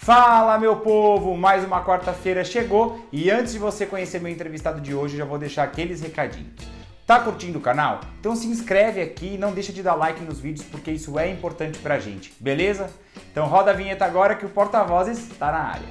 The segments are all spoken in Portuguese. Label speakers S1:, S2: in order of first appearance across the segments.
S1: Fala, meu povo! Mais uma quarta-feira chegou e antes de você conhecer meu entrevistado de hoje, eu já vou deixar aqueles recadinhos. Tá curtindo o canal? Então se inscreve aqui e não deixa de dar like nos vídeos porque isso é importante pra gente, beleza? Então roda a vinheta agora que o Porta-Vozes tá na área.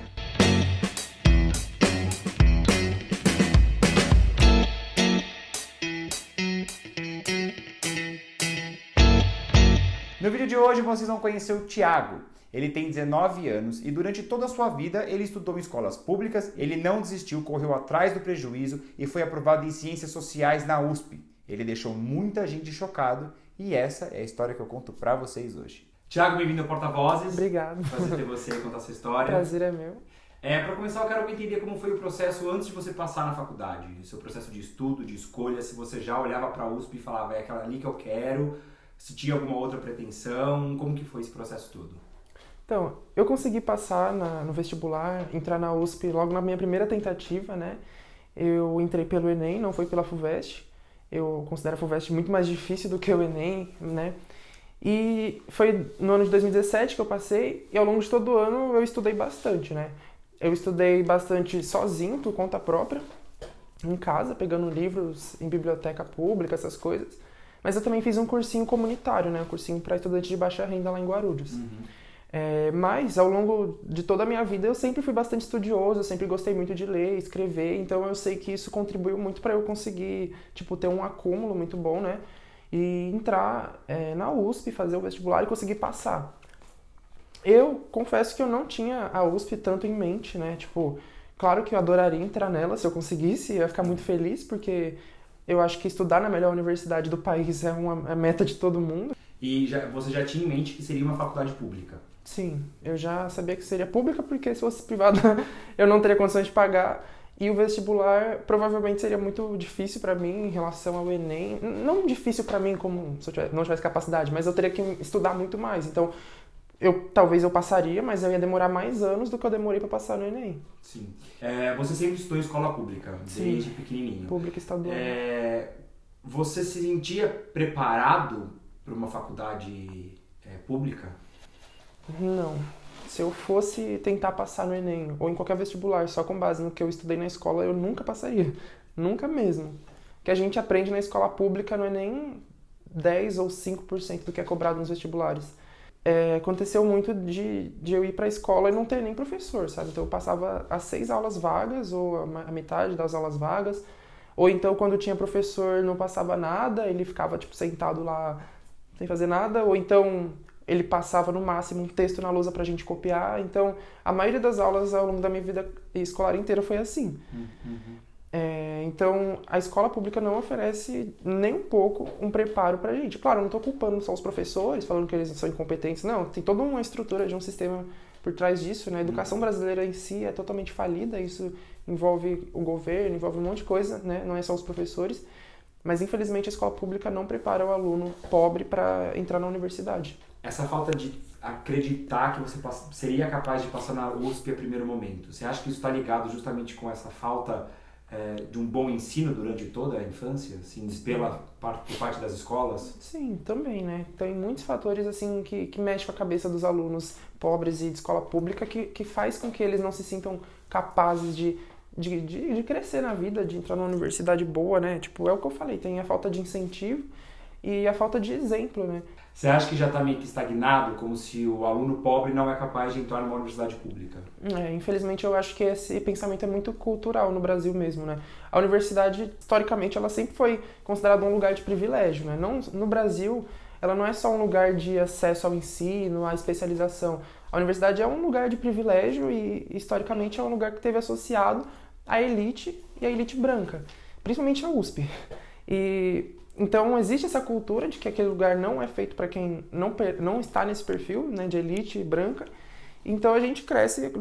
S1: No vídeo de hoje vocês vão conhecer o Thiago. Ele tem 19 anos e durante toda a sua vida ele estudou em escolas públicas, ele não desistiu, correu atrás do prejuízo e foi aprovado em Ciências Sociais na USP. Ele deixou muita gente chocado e essa é a história que eu conto pra vocês hoje. Thiago, bem-vindo ao Porta-Vozes.
S2: Obrigado.
S1: Prazer ter você e contar essa história.
S2: Prazer é meu.
S1: Para começar, eu quero entender como foi o processo antes de você passar na faculdade. O seu processo de estudo, de escolha, se você já olhava pra USP e falava, é aquela ali que eu quero, se tinha alguma outra pretensão, como que foi esse processo todo?
S2: Então, eu consegui passar no vestibular, entrar na USP logo na minha primeira tentativa, né? Eu entrei pelo Enem, não foi pela FUVEST. Eu considero a FUVEST muito mais difícil do que o Enem, né? E foi no ano de 2017 que eu passei e ao longo de todo o ano eu estudei bastante, né? Eu estudei bastante sozinho, por conta própria, em casa, pegando livros em biblioteca pública, essas coisas. Mas eu também fiz um cursinho comunitário, né? Um cursinho para estudante de baixa renda lá em Guarulhos. Mas ao longo de toda a minha vida eu sempre fui bastante estudioso, eu sempre gostei muito de ler, escrever, então eu sei que isso contribuiu muito para eu conseguir, ter um acúmulo muito bom, né? E entrar na USP, fazer o vestibular e conseguir passar. Eu confesso que eu não tinha a USP tanto em mente, né? Claro que eu adoraria entrar nela se eu conseguisse, eu ia ficar muito feliz, porque eu acho que estudar na melhor universidade do país é uma meta de todo mundo.
S1: E você já tinha em mente que seria uma faculdade pública?
S2: Sim, eu já sabia que seria pública, porque se fosse privada eu não teria condições de pagar. E o vestibular provavelmente seria muito difícil para mim em relação ao Enem. Não difícil para mim como se eu não tivesse capacidade, mas eu teria que estudar muito mais. Então, talvez eu passaria, mas eu ia demorar mais anos do que eu demorei para passar no Enem.
S1: Sim. Você sempre estudou em escola pública, desde
S2: Sim,
S1: pequenininho.
S2: Pública estadual.
S1: Você se sentia preparado para uma faculdade pública?
S2: Não. Se eu fosse tentar passar no Enem ou em qualquer vestibular só com base no que eu estudei na escola, eu nunca passaria. Nunca mesmo. O que a gente aprende na escola pública não é nem 10 ou 5% do que é cobrado nos vestibulares. Aconteceu muito de eu ir para a escola e não ter nem professor, sabe? Então eu passava as 6 aulas vagas ou a metade das aulas vagas. Ou então quando tinha professor não passava nada, ele ficava sentado lá sem fazer nada. Ou então ele passava no máximo um texto na lousa pra gente copiar. Então, a maioria das aulas ao longo da minha vida escolar inteira foi assim. Então, a escola pública não oferece nem um pouco um preparo pra gente. Claro, eu não tô culpando só os professores, falando que eles são incompetentes. Não, tem toda uma estrutura de um sistema por trás disso, né? A educação brasileira em si é totalmente falida. Isso envolve o governo, envolve um monte de coisa, né? Não é só os professores. Mas, infelizmente, a escola pública não prepara o aluno pobre para entrar na universidade.
S1: Essa falta de acreditar que você seria capaz de passar na USP a primeiro momento, você acha que isso está ligado justamente com essa falta de um bom ensino durante toda a infância, assim, por parte das escolas?
S2: Sim, também, né? Tem muitos fatores assim que mexem com a cabeça dos alunos pobres e de escola pública que faz com que eles não se sintam capazes de crescer na vida, de entrar numa universidade boa, né? É o que eu falei, tem a falta de incentivo e a falta de exemplo, né?
S1: Você acha que já está meio que estagnado, como se o aluno pobre não é capaz de entrar numa universidade pública?
S2: Infelizmente eu acho que esse pensamento é muito cultural no Brasil mesmo, né? A universidade, historicamente, ela sempre foi considerada um lugar de privilégio, né? Não, no Brasil, ela não é só um lugar de acesso ao ensino, à especialização. A universidade é um lugar de privilégio e, historicamente, é um lugar que teve associado à elite e à elite branca, principalmente a USP. Então, existe essa cultura de que aquele lugar não é feito para quem não está nesse perfil, né, de elite branca. Então, a gente cresce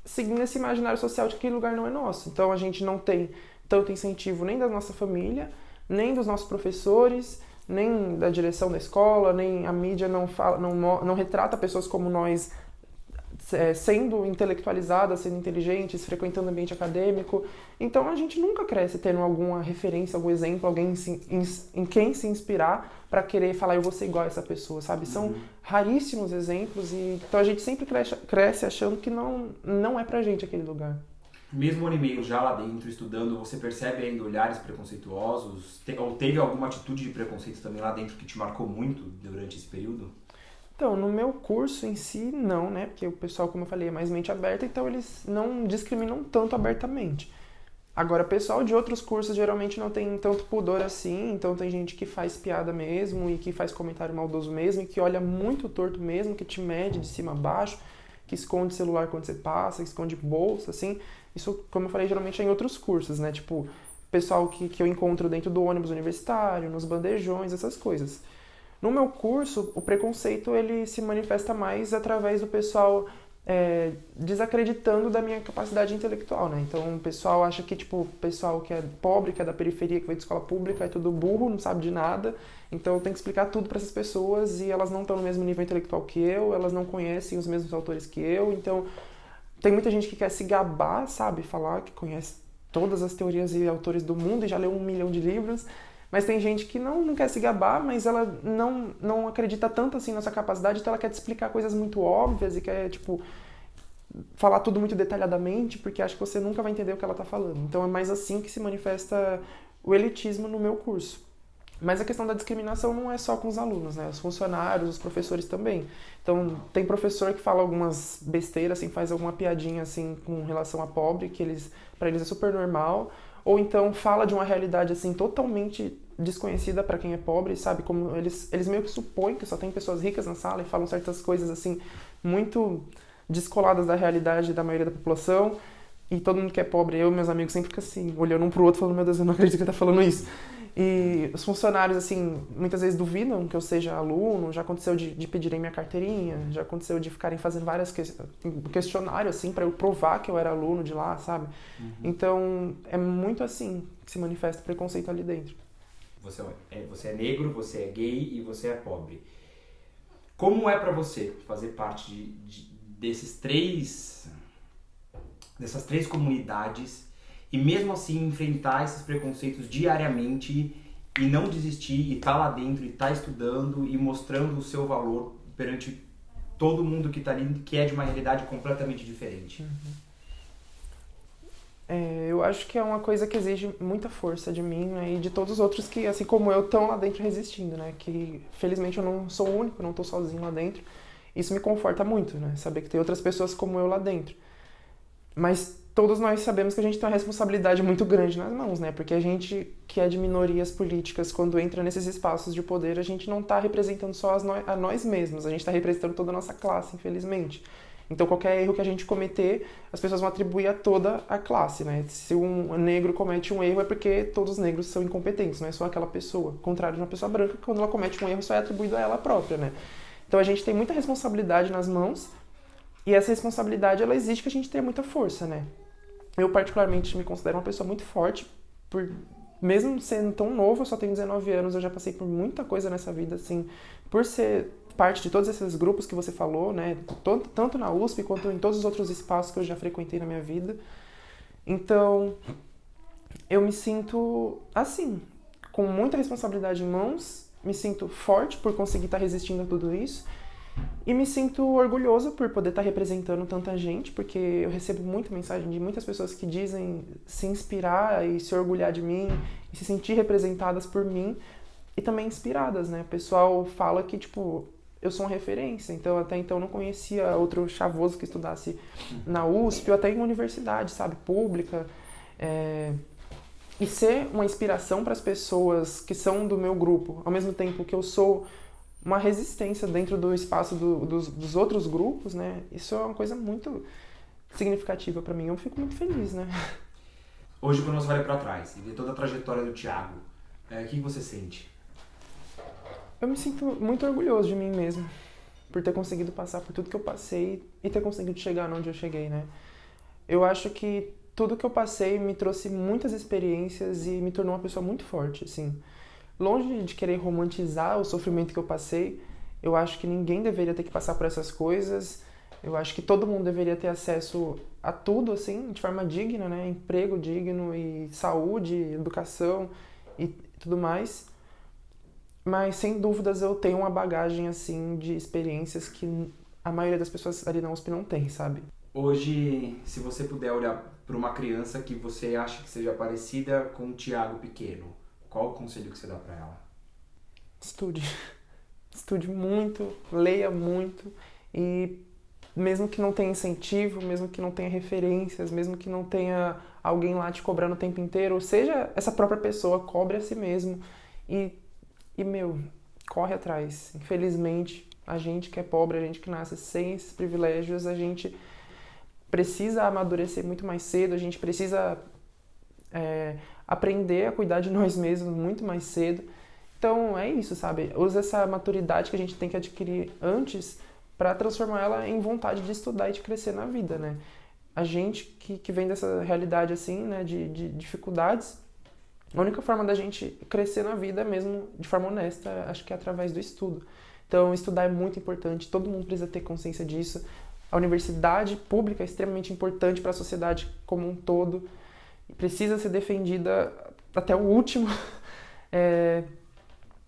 S2: seguindo esse imaginário social de que aquele lugar não é nosso. Então, a gente não tem tanto incentivo nem da nossa família, nem dos nossos professores, nem da direção da escola, nem a mídia não retrata pessoas como nós sendo intelectualizadas, sendo inteligentes, frequentando o ambiente acadêmico. Então a gente nunca cresce tendo alguma referência, algum exemplo, alguém em quem se inspirar para querer falar eu vou ser igual a essa pessoa, sabe? São raríssimos exemplos e então a gente sempre cresce achando que não é pra gente aquele lugar.
S1: Mesmo um ano e meio já lá dentro, estudando, você percebe ainda olhares preconceituosos? Ou teve alguma atitude de preconceito também lá dentro que te marcou muito durante esse período?
S2: Então, no meu curso em si, não, né? Porque o pessoal, como eu falei, é mais mente aberta, então eles não discriminam tanto abertamente. Agora, pessoal de outros cursos geralmente não tem tanto pudor assim, então tem gente que faz piada mesmo e que faz comentário maldoso mesmo e que olha muito torto mesmo, que te mede de cima a baixo, que esconde celular quando você passa, que esconde bolsa, assim. Isso, como eu falei, geralmente é em outros cursos, né? Tipo, pessoal que eu encontro dentro do ônibus universitário, nos bandejões, essas coisas. No meu curso, o preconceito ele se manifesta mais através do pessoal desacreditando da minha capacidade intelectual, né? Então, o pessoal acha que, tipo, o pessoal que é pobre, que é da periferia, que veio de escola pública, é tudo burro, não sabe de nada. Então, eu tenho que explicar tudo para essas pessoas e elas não estão no mesmo nível intelectual que eu, elas não conhecem os mesmos autores que eu. Então, tem muita gente que quer se gabar, sabe? Falar que conhece todas as teorias e autores do mundo e já leu 1 milhão de livros. Mas tem gente que não quer se gabar, mas ela não acredita tanto assim na sua capacidade, então ela quer te explicar coisas muito óbvias e quer, tipo, falar tudo muito detalhadamente, porque acha que você nunca vai entender o que ela está falando. Então é mais assim que se manifesta o elitismo no meu curso. Mas a questão da discriminação não é só com os alunos, né? Os funcionários, os professores também. Então, tem professor que fala algumas besteiras, assim, faz alguma piadinha, assim, com relação a pobre, que para eles é super normal. Ou então fala de uma realidade, assim, totalmente desconhecida para quem é pobre, sabe? Como eles meio que supõem que só tem pessoas ricas na sala e falam certas coisas, assim, muito descoladas da realidade da maioria da população. E todo mundo que é pobre, eu e meus amigos sempre ficam assim, olhando um pro outro, falando, meu Deus, eu não acredito que ele tá falando isso. E os funcionários, assim, muitas vezes duvidam que eu seja aluno, já aconteceu de pedirem minha carteirinha, já aconteceu de ficarem fazendo várias questionários, assim, para eu provar que eu era aluno de lá, sabe? Então, é muito assim que se manifesta o preconceito ali dentro.
S1: Você é negro, você é gay e você é pobre. Como é para você fazer parte dessas três comunidades e mesmo assim enfrentar esses preconceitos diariamente e não desistir e estar lá dentro e estar estudando e mostrando o seu valor perante todo mundo que está ali, que é de uma realidade completamente diferente?
S2: Eu acho que é uma coisa que exige muita força de mim, né, e de todos os outros que, assim como eu, estão lá dentro resistindo, né? Que felizmente eu não sou o único, não estou sozinho lá dentro. Isso me conforta muito, né? Saber que tem outras pessoas como eu lá dentro. Mas todos nós sabemos que a gente tem uma responsabilidade muito grande nas mãos, né? Porque a gente que é de minorias políticas, quando entra nesses espaços de poder, a gente não está representando só a nós mesmos, a gente está representando toda a nossa classe, infelizmente. Então, qualquer erro que a gente cometer, as pessoas vão atribuir a toda a classe, né? Se um negro comete um erro, é porque todos os negros são incompetentes, não é só aquela pessoa. Ao contrário de uma pessoa branca, quando ela comete um erro, só é atribuído a ela própria, né? Então, a gente tem muita responsabilidade nas mãos, e essa responsabilidade, ela exige que a gente tenha muita força, né? Eu, particularmente, me considero uma pessoa muito forte, mesmo sendo tão novo, eu só tenho 19 anos, eu já passei por muita coisa nessa vida, assim, por ser parte de todos esses grupos que você falou, né, tanto na USP quanto em todos os outros espaços que eu já frequentei na minha vida. Então, eu me sinto assim, com muita responsabilidade em mãos, me sinto forte por conseguir estar resistindo a tudo isso e me sinto orgulhoso por poder estar representando tanta gente, porque eu recebo muita mensagem de muitas pessoas que dizem se inspirar e se orgulhar de mim e se sentir representadas por mim e também inspiradas, né? O pessoal fala que, tipo, eu sou uma referência, então até então eu não conhecia outro chavoso que estudasse na USP ou até em uma universidade, sabe, pública. E ser uma inspiração para as pessoas que são do meu grupo, ao mesmo tempo que eu sou uma resistência dentro do espaço dos outros grupos, né? Isso é uma coisa muito significativa para mim, eu fico muito feliz, né?
S1: Hoje, quando você olha para trás e vê toda a trajetória do Thiago, o que você sente?
S2: Eu me sinto muito orgulhoso de mim mesmo, por ter conseguido passar por tudo que eu passei e ter conseguido chegar onde eu cheguei, né? Eu acho que tudo que eu passei me trouxe muitas experiências e me tornou uma pessoa muito forte, assim. Longe de querer romantizar o sofrimento que eu passei, eu acho que ninguém deveria ter que passar por essas coisas. Eu acho que todo mundo deveria ter acesso a tudo, assim, de forma digna, né? Emprego digno e saúde, educação e tudo mais. Mas, sem dúvidas, eu tenho uma bagagem, assim, de experiências que a maioria das pessoas ali na USP não tem, sabe?
S1: Hoje, se você puder olhar para uma criança que você acha que seja parecida com o Thiago pequeno, qual o conselho que você dá para ela?
S2: Estude. Estude muito, leia muito e mesmo que não tenha incentivo, mesmo que não tenha referências, mesmo que não tenha alguém lá te cobrando o tempo inteiro, ou seja, essa própria pessoa cobre a si mesmo e corre atrás. Infelizmente, a gente que é pobre, a gente que nasce sem esses privilégios, a gente precisa amadurecer muito mais cedo, a gente precisa aprender a cuidar de nós mesmos muito mais cedo. Então é isso, sabe? Usa essa maturidade que a gente tem que adquirir antes para transformar ela em vontade de estudar e de crescer na vida, né? A gente que vem dessa realidade assim, né, de dificuldades, a única forma da gente crescer na vida é mesmo de forma honesta, acho que é através do estudo. Então estudar é muito importante, todo mundo precisa ter consciência disso. A universidade pública é extremamente importante para a sociedade como um todo, precisa ser defendida até o último.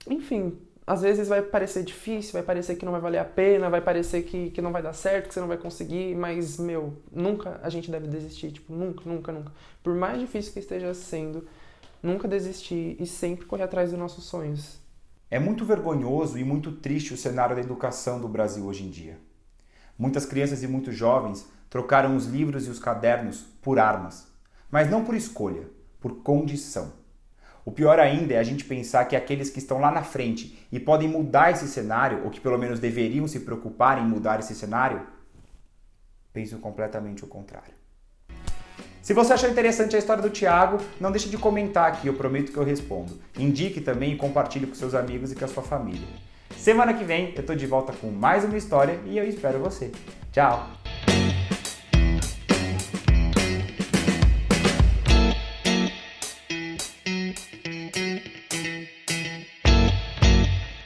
S2: Enfim, às vezes vai parecer difícil, vai parecer que não vai valer a pena, vai parecer que não vai dar certo, que você não vai conseguir, mas, nunca a gente deve desistir, tipo, nunca, nunca, nunca. Por mais difícil que esteja sendo, nunca desistir e sempre correr atrás dos nossos sonhos.
S1: É muito vergonhoso e muito triste o cenário da educação do Brasil hoje em dia. Muitas crianças e muitos jovens trocaram os livros e os cadernos por armas, mas não por escolha, por condição. O pior ainda é a gente pensar que aqueles que estão lá na frente e podem mudar esse cenário, ou que pelo menos deveriam se preocupar em mudar esse cenário, pensam completamente o contrário. Se você achou interessante a história do Thiago, não deixe de comentar aqui, eu prometo que eu respondo. Indique também e compartilhe com seus amigos e com a sua família. Semana que vem eu tô de volta com mais uma história e eu espero você. Tchau!